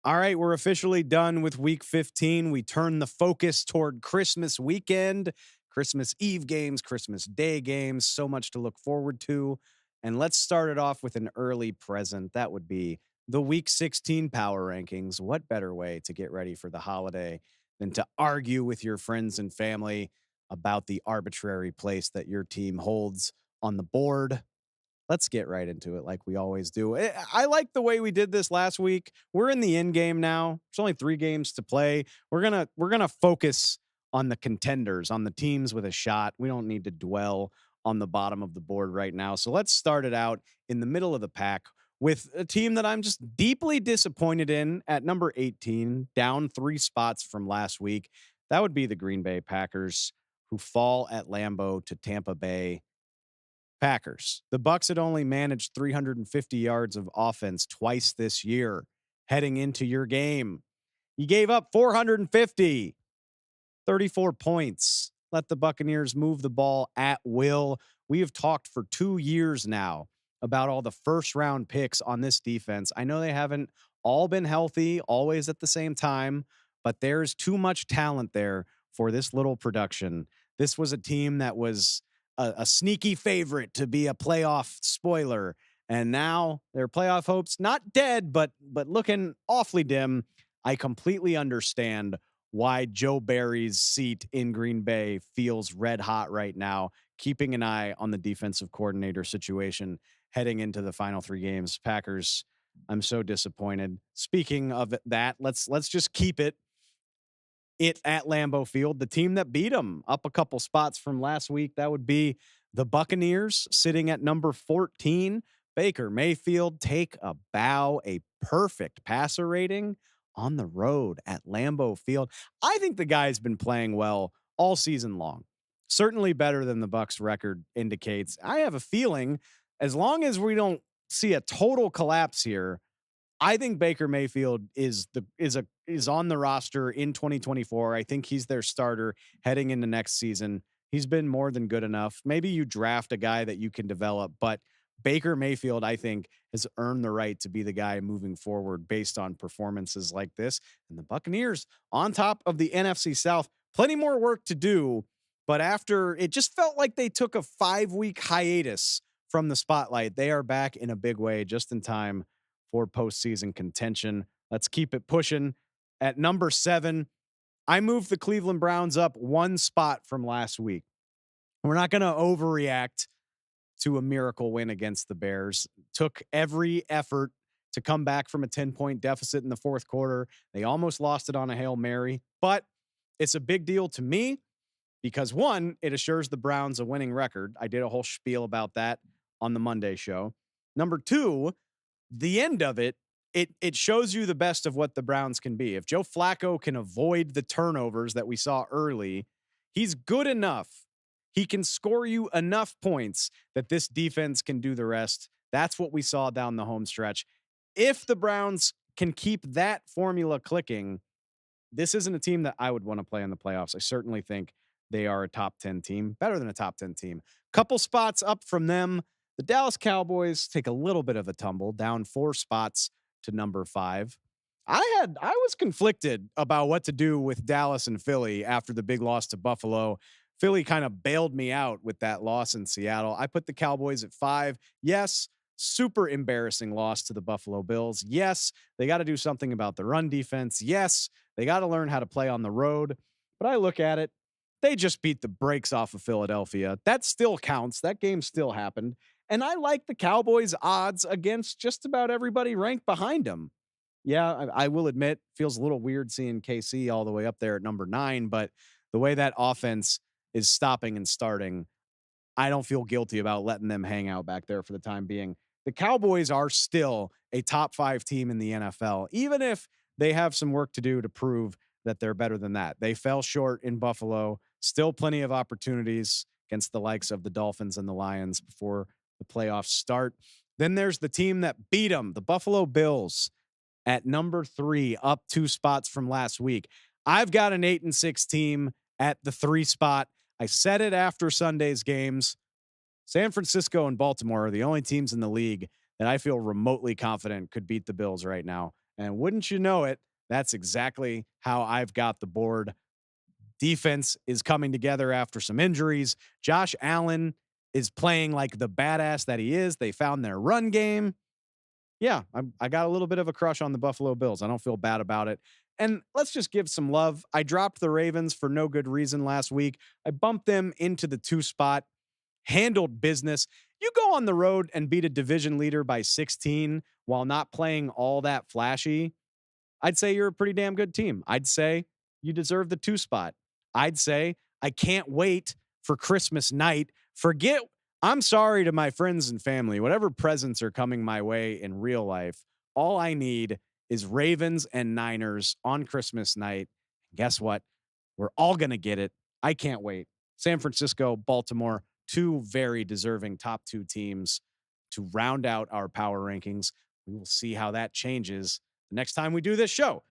All right, we're officially done with week 15. We turn the focus toward Christmas weekend, Christmas Eve games, Christmas Day games, so much to look forward to. And let's start it off with an early present. That would be the week 16 power rankings. What better way to get ready for the holiday than to argue with your friends and family about the arbitrary place that your team holds on the board? Let's get right into it like we always do. I like the way we did this last week. We're in the end game now. There's only 3 games to play. We're going to focus on the contenders, on the teams with a shot. We don't need to dwell on the bottom of the board right now. So let's start it out in the middle of the pack with a team that I'm just deeply disappointed in at number 18, down 3 spots from last week. That would be the Green Bay Packers, who fall at Lambeau to Tampa Bay. Packers. The Bucs had only managed 350 yards of offense twice this year. Heading into your game, you gave up 450, 34 points. Let the Buccaneers move the ball at will. We have talked for 2 years now about all the first round picks on this defense. I know they haven't all been healthy always at the same time, but there's too much talent there for this little production. This was a team that was a sneaky favorite to be a playoff spoiler. And now their playoff hopes not dead, but looking awfully dim. I completely understand why Joe Barry's seat in Green Bay feels red hot right now, keeping an eye on the defensive coordinator situation heading into the final 3 games. Packers, I'm so disappointed. Speaking of that, let's just keep it at Lambeau Field. The team that beat them up a couple spots from last week, that would be the Buccaneers, sitting at number 14. Baker Mayfield, take a bow, a perfect passer rating on the road at Lambeau Field. I think the guy's been playing well all season long. Certainly better than the Bucs record indicates. I have a feeling, as long as we don't see a total collapse here, I think Baker Mayfield is on the roster in 2024. I think he's their starter heading into next season. He's been more than good enough. Maybe you draft a guy that you can develop, but Baker Mayfield, I think, has earned the right to be the guy moving forward based on performances like this. And the Buccaneers, on top of the NFC South, plenty more work to do. But after, it just felt like they took a 5-week hiatus from the spotlight. They are back in a big way, just in time for postseason contention. Let's keep it pushing. At number 7, I moved the Cleveland Browns up 1 spot from last week. We're not going to overreact to a miracle win against the Bears. Took every effort to come back from a 10-point deficit in the 4th quarter. They almost lost it on a Hail Mary, but it's a big deal to me because, 1, it assures the Browns a winning record. I did a whole spiel about that on the Monday show. Number 2, the end of it shows you the best of what the Browns can be. If Joe Flacco can avoid the turnovers that we saw early, he's good enough. He can score you enough points that this defense can do the rest. That's what we saw down the home stretch. If the Browns can keep that formula clicking, this isn't a team that I would want to play in the playoffs. I certainly think they are a top 10 team, better than a top 10 team. Couple spots up from them. The Dallas Cowboys take a little bit of a tumble, down 4 spots to number 5. I was conflicted about what to do with Dallas and Philly after the big loss to Buffalo. Philly kind of bailed me out with that loss in Seattle. I put the Cowboys at 5. Yes, super embarrassing loss to the Buffalo Bills. Yes, they got to do something about the run defense. Yes, they got to learn how to play on the road. But I look at it, they just beat the brakes off of Philadelphia. That still counts. That game still happened. And I like the Cowboys' odds against just about everybody ranked behind them. Yeah, I will admit, feels a little weird seeing KC all the way up there at number 9, but the way that offense is stopping and starting, I don't feel guilty about letting them hang out back there for the time being. The Cowboys are still a top 5 team in the NFL, even if they have some work to do to prove that they're better than that. They fell short in Buffalo. Still plenty of opportunities against the likes of the Dolphins and the Lions before the playoffs start. Then there's the team that beat them, the Buffalo Bills, at number 3, up 2 spots from last week. I've got an 8-6 team at the 3 spot. I said it after Sunday's games. San Francisco and Baltimore are the only teams in the league that I feel remotely confident could beat the Bills right now. And wouldn't you know it, that's exactly how I've got the board. Defense is coming together after some injuries. Josh Allen is playing like the badass that he is. They found their run game. Yeah, I got a little bit of a crush on the Buffalo Bills. I don't feel bad about it. And let's just give some love. I dropped the Ravens for no good reason last week. I bumped them into the 2 spot, handled business. You go on the road and beat a division leader by 16 while not playing all that flashy. I'd say you're a pretty damn good team. I'd say you deserve the 2 spot. I'd say I can't wait for Christmas night. I'm sorry to my friends and family, whatever presents are coming my way in real life. All I need is Ravens and Niners on Christmas night. Guess what? We're all going to get it. I can't wait. San Francisco, Baltimore, 2 very deserving top 2 teams to round out our power rankings. We will see how that changes the next time we do this show.